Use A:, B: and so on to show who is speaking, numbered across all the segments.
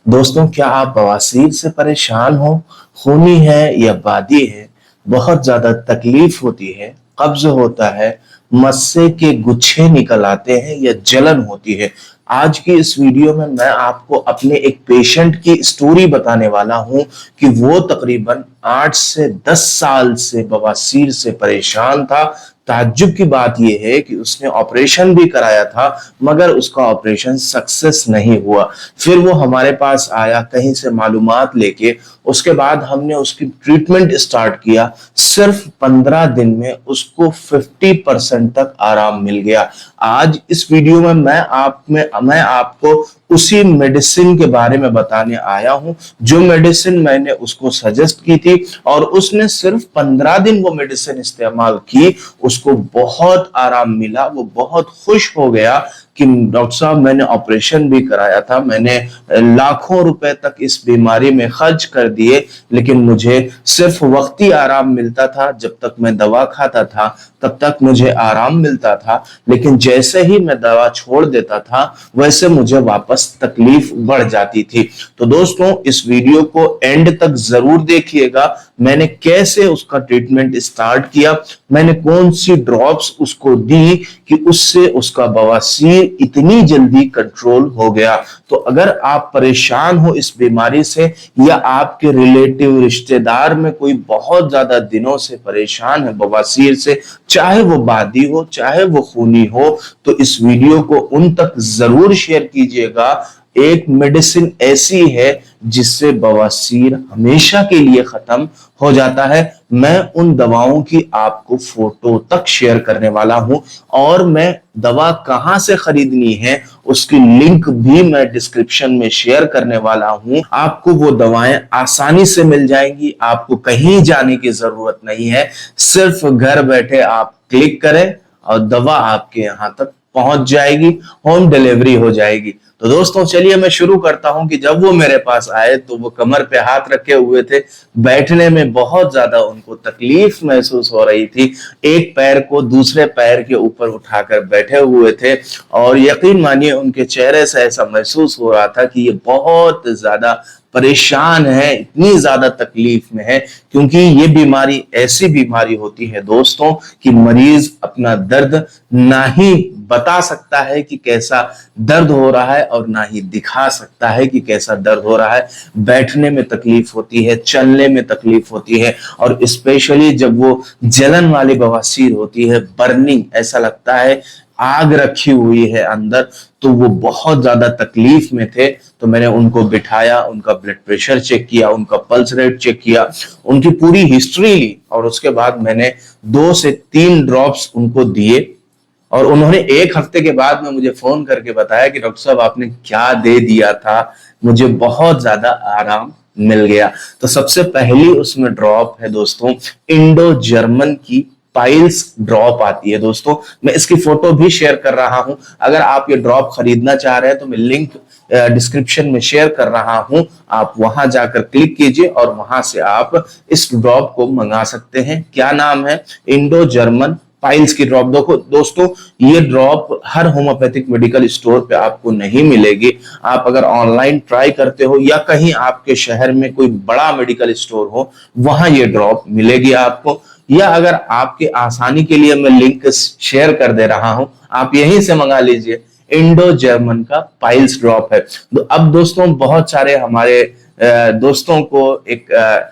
A: दोस्तों, क्या आप बवासीर से परेशान हो? खूनी है या बादी है? बहुत ज्यादा तकलीफ होती है, कब्ज होता है, मस्से के गुच्छे निकल आते हैं या जलन होती है? आज की इस वीडियो में मैं आपको अपने एक पेशेंट की स्टोरी बताने वाला हूं कि वो तकरीबन 8 से 10 साल से बवासीर से परेशान था। ताज्जुब की बात यह है कि उसने ऑपरेशन भी कराया था, मगर उसका ऑपरेशन सक्सेस नहीं हुआ। फिर वो हमारे पास आया कहीं से मालूमात लेके। उसके बाद हमने उसकी ट्रीटमेंट स्टार्ट किया। सिर्फ 15 दिन में उसको 50% तक आराम मिल गया। आज इस वीडियो में मैं आपको उसी मेडिसिन के बारे में बताने आया हूं, जो मेडिसिन मैंने उसको सजेस्ट की थी, और उसने सिर्फ 15 दिन वो मेडिसिन इस्तेमाल की। उसको बहुत आराम मिला, वो बहुत खुश हो गया कि डॉक्टर साहब, मैंने ऑपरेशन भी कराया था, मैंने लाखों रुपए तक इस बीमारी में खर्च कर दिए, लेकिन मुझे सिर्फ वक्ती आराम मिलता था। जब तक मैं दवा खाता था तब तक मुझे आराम मिलता था, लेकिन जैसे ही मैं दवा छोड़ देता था वैसे मुझे वापस तकलीफ बढ़ जाती थी। तो दोस्तों, इस वीडियो को एंड तक जरूर देखिएगा। मैंने कैसे उसका ट्रीटमेंट स्टार्ट किया, मैंने कौन सी ड्रॉप्स उसको दी कि उससे उसका बवासीर इतनी जल्दी कंट्रोल हो गया। तो अगर आप परेशान हो इस बीमारी से, या आपके रिलेटिव रिश्तेदार में कोई बहुत ज्यादा दिनों से परेशान है बवासीर से, चाहे वो बादी हो चाहे वो खूनी हो, तो इस वीडियो को उन तक जरूर शेयर कीजिएगा। एक मेडिसिन ऐसी है जिससे बवासीर हमेशा के लिए खत्म हो जाता है। मैं उन दवाओं की आपको फोटो तक शेयर करने वाला हूं, और मैं दवा कहां से खरीदनी है उसकी लिंक भी मैं डिस्क्रिप्शन में शेयर करने वाला हूं। आपको वो दवाएं आसानी से मिल जाएंगी, आपको कहीं जाने की जरूरत नहीं है। सिर्फ घर बैठे आप क्लिक करें और दवा आपके यहां तक पहुंच जाएगी, होम डिलीवरी हो जाएगी। तो दोस्तों, चलिए मैं शुरू करता हूं कि जब वो मेरे पास आए तो वो कमर पे हाथ रखे हुए थे। बैठने में बहुत ज्यादा उनको तकलीफ महसूस हो रही थी। एक पैर को दूसरे पैर के ऊपर उठाकर बैठे हुए थे, और यकीन मानिए उनके चेहरे से ऐसा महसूस हो रहा था कि ये बहुत ज्यादा परेशान है, इतनी ज्यादा तकलीफ में है। क्योंकि ये बीमारी ऐसी बीमारी होती है दोस्तों कि मरीज अपना दर्द ना ही बता सकता है कि कैसा दर्द हो रहा है, और ना ही दिखा सकता है कि कैसा दर्द हो रहा है। बैठने में तकलीफ होती है, चलने में तकलीफ होती है, और स्पेशली जब वो जलन वाली बवासीर होती है, बर्निंग, ऐसा लगता है आग रखी हुई है अंदर, तो वो बहुत ज्यादा तकलीफ में थे। तो मैंने उनको बिठाया, उनका ब्लड प्रेशर चेक किया, उनका पल्स रेट चेक किया, उनकी पूरी हिस्ट्री ली, और उसके बाद मैंने 2 से 3 ड्रॉप्स उनको दिए। और उन्होंने 1 हफ्ते के बाद में मुझे फोन करके बताया कि डॉक्टर साहब, आपने क्या दे दिया था, मुझे बहुत ज्यादा आराम मिल गया। तो सबसे पहली उसमें ड्रॉप है दोस्तों, इंडो जर्मन की पाइल्स ड्रॉप आती है। दोस्तों, मैं इसकी फोटो भी शेयर कर रहा हूं। अगर आप ये ड्रॉप खरीदना चाह रहे हैं तो मैं लिंक डिस्क्रिप्शन में शेयर कर रहा हूं, आप वहां जाकर क्लिक कीजिए और वहां से आप इस ड्रॉप को मंगा सकते हैं। क्या नाम है? इंडो जर्मन पाइल्स की ड्रॉप। देखो दोस्तों, ये drop her homeopathic medical store पे आपको नहीं मिलेगी। आप अगर ऑनलाइन ट्राई करते हो, या कहीं आपके शहर में कोई बड़ा मेडिकल स्टोर हो, वहां ये ड्रॉप मिलेगी आपको। या अगर आपके आसानी के लिए मैं लिंक शेयर कर दे रहा हूं, आप यहीं से मंगा लीजिए। इंडो जर्मन का पाइल्स ड्रॉप है। तो अब दोस्तों, बहुत सारे हमारे दोस्तों को एक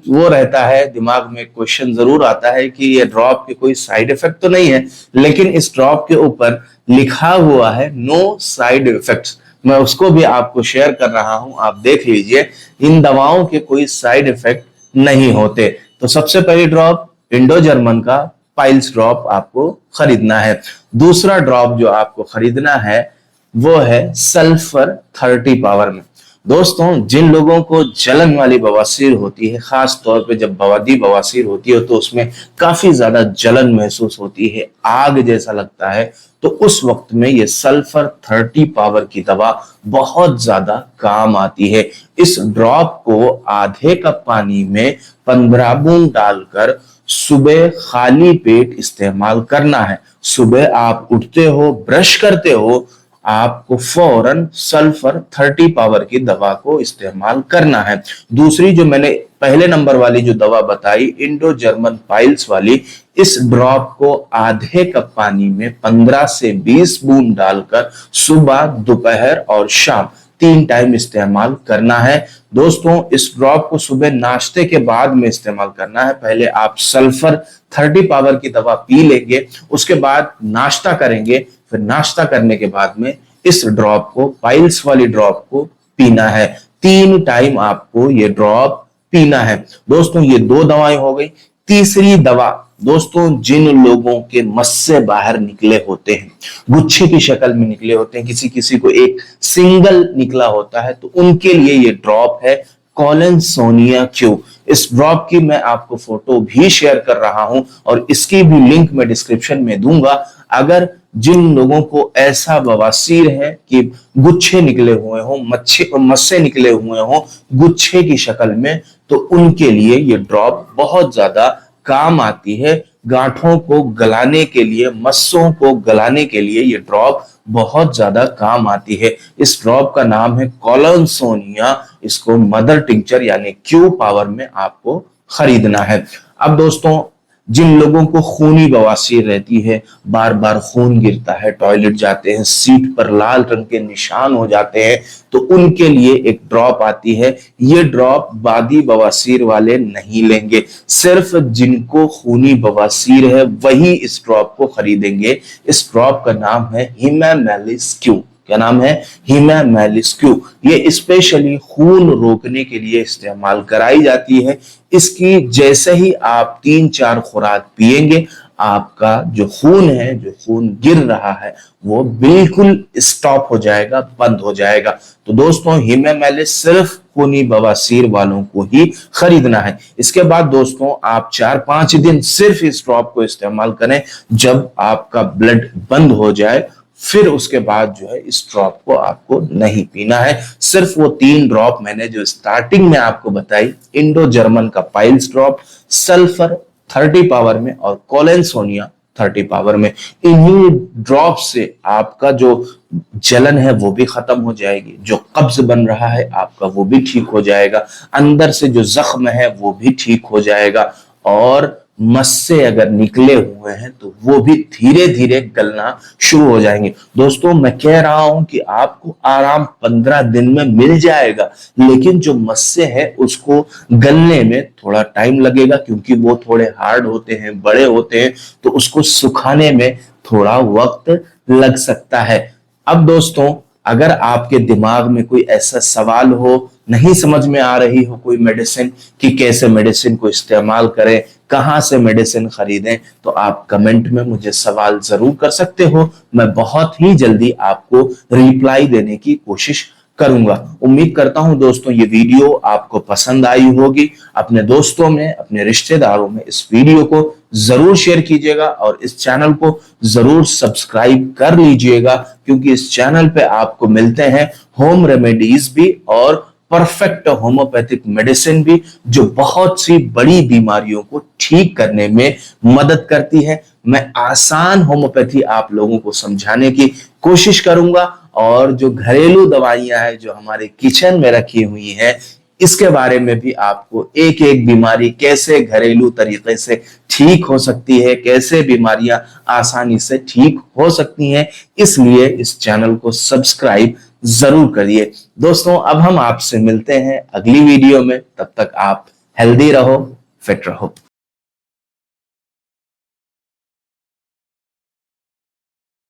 A: वो रहता है, दिमाग में क्वेश्चन जरूर आता है कि ये ड्रॉप के कोई साइड इफेक्ट तो नहीं है। लेकिन इस ड्रॉप के ऊपर लिखा हुआ है नो साइड इफेक्ट्स। मैं उसको भी आपको शेयर कर रहा हूं, आप देख लीजिए। इन दवाओं के कोई साइड इफेक्ट नहीं होते। तो सबसे पहली ड्रॉप इंडो जर्मन का पाइल्स ड्रॉप आपको खरीदना है। दूसरा ड्रॉप जो आपको खरीदना है वो है सल्फर 30 पावर में। दोस्तों, जिन लोगों को जलन वाली बवासीर होती है, खास तौर पे जब बवादी बवासीर होती है तो उसमें काफी ज्यादा जलन महसूस होती है, आग जैसा लगता है, तो उस वक्त में ये सल्फर 30 पावर की दवा बहुत ज्यादा काम आती है। इस ड्रॉप को आधे कप पानी में 15 बूंद डालकर सुबह खाली पेट इस्तेमाल करना है। सुबह आप उठते हो, ब्रश करते हो, आपको फौरन सल्फर 30 पावर की दवा को इस्तेमाल करना है। दूसरी जो मैंने पहले नंबर वाली जो दवा बताई इंडो जर्मन पाइल्स वाली, इस ड्रॉप को आधे कप पानी में 15 से 20 बूंद डालकर सुबह, दोपहर और शाम 3 टाइम इस्तेमाल करना है। दोस्तों इस ड्रॉप को सुबह नाश्ते के बाद में इस्तेमाल करना है। पहले आप सल्फर 30 पावर की दवा पी लेंगे, उसके बाद नाश्ता करेंगे, फिर नाश्ता करने के बाद में इस ड्रॉप को, पाइल्स वाली ड्रॉप को पीना है। 3 टाइम आपको ये ड्रॉप पीना है। दोस्तों ये 2 दवाएं हो गई। तीसरी दवा दोस्तों, जिन लोगों के मस्से बाहर निकले होते हैं, गुच्छे की शक्ल में निकले होते हैं, किसी किसी को एक सिंगल निकला होता है, तो उनके लिए ये ड्रॉप है कॉलेंसोनिया क्यू। इस ड्रॉप की मैं आपको फोटो भी शेयर कर रहा हूं और इसकी भी लिंक मैं डिस्क्रिप्शन में दूंगा। अगर जिन लोगों को ऐसा बवासीर है कि गुच्छे निकले हुए हों, मस्से निकले हुए हों गुच्छे की शक्ल में, तो उनके लिए ये ड्रॉप बहुत ज्यादा काम आती है। गांठों को गलाने के लिए, मस्सों को गलाने के लिए ये ड्रॉप बहुत ज्यादा काम आती है। इस ड्रॉप का नाम है कॉलेंसोनिया। इसको मदर टिंचर यानी क्यू पावर में आपको खरीदना है। अब दोस्तों जिन लोगों को खूनी बवासीर रहती है, बार बार खून गिरता है, टॉयलेट जाते हैं, सीट पर लाल रंग के निशान हो जाते हैं, तो उनके लिए एक ड्रॉप आती है। ये ड्रॉप बादी बवासीर वाले नहीं लेंगे, सिर्फ जिनको खूनी बवासीर है वही इस ड्रॉप को खरीदेंगे। इस ड्रॉप का नाम है हिमामेलिस क्यू। क्या नाम है? हिमामेलिस क्यू। ये स्पेशली खून रोकने के लिए इस्तेमाल कराई जाती है। इसकी जैसे ही आप 3-4 खुराक पिएंगे, आपका जो खून है, जो खून गिर रहा है, वो बिल्कुल स्टॉप हो जाएगा, बंद हो जाएगा। तो दोस्तों हिमामेलिस सिर्फ खूनी बवासीर वालों को ही खरीदना है। इसके बाद दोस्तों आप 4-5 दिन सिर्फ इस ड्रॉप को इस्तेमाल करें। जब आपका ब्लड बंद हो जाए, फिर उसके बाद जो है इस ड्रॉप को आपको नहीं पीना है। सिर्फ वो 3 ड्रॉप मैंने जो स्टार्टिंग में आपको बताई, इंडो जर्मन का पाइल्स ड्रॉप, सल्फर 30 पावर में और कॉलेंसोनिया 30 पावर में, इन्हीं ड्रॉप से आपका जो जलन है वो भी खत्म हो जाएगी, जो कब्ज बन रहा है आपका वो भी ठीक हो जाएगा, अंदर से जो जख्म है वो भी ठीक हो जाएगा, और मस्से अगर निकले हुए हैं तो वो भी धीरे धीरे गलना शुरू हो जाएंगे। दोस्तों मैं कह रहा हूं कि आपको आराम 15 दिन में मिल जाएगा, लेकिन जो मस्से है उसको गलने में थोड़ा टाइम लगेगा, क्योंकि वो थोड़े हार्ड होते हैं, बड़े होते हैं, तो उसको सुखाने में थोड़ा वक्त लग सकता है। अब दोस्तों अगर आपके दिमाग में कोई ऐसा सवाल हो, नहीं समझ में आ रही हो कोई मेडिसिन कि कैसे मेडिसिन को इस्तेमाल करें, कहां से मेडिसिन खरीदें, तो आप कमेंट में मुझे सवाल जरूर कर सकते हो। मैं बहुत ही जल्दी आपको रिप्लाई देने की कोशिश करूंगा। उम्मीद करता हूं दोस्तों ये वीडियो आपको पसंद आई होगी। अपने दोस्तों में, अपने रिश्तेदारों में इस वीडियो को जरूर शेयर कीजिएगा और इस चैनल को जरूर सब्सक्राइब कर लीजिएगा, क्योंकि इस चैनल पे आपको मिलते हैं होम रेमेडीज भी और परफेक्ट होम्योपैथिक मेडिसिन भी, जो बहुत सी बड़ी बीमारियों को ठीक करने में मदद करती है। मैं आसान होम्योपैथी आप लोगों को समझाने की कोशिश करूंगा, और जो घरेलू दवाइयां हैं जो हमारे किचन में रखी हुई हैं, इसके बारे में भी आपको एक एक बीमारी कैसे घरेलू तरीके से ठीक हो सकती है, कैसे बीमारियां आसानी से ठीक हो सकती हैं, इसलिए इस चैनल को सब्सक्राइब जरूर करिए। दोस्तों अब हम आपसे मिलते हैं अगली वीडियो में, तब तक आप हेल्दी रहो, फिट रहो।